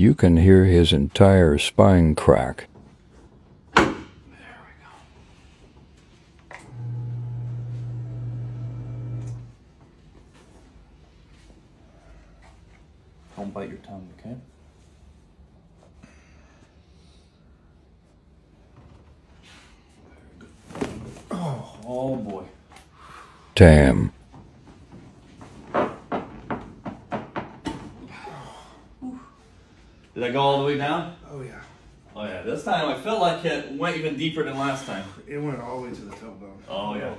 You can hear his entire spine crack. There we go. Don't bite your tongue, okay? Oh boy. Damn. Did I go all the way down? Oh yeah. Oh yeah, this time I felt like it went even deeper than last time. It went all the way to the tailbone. Oh yeah. Man.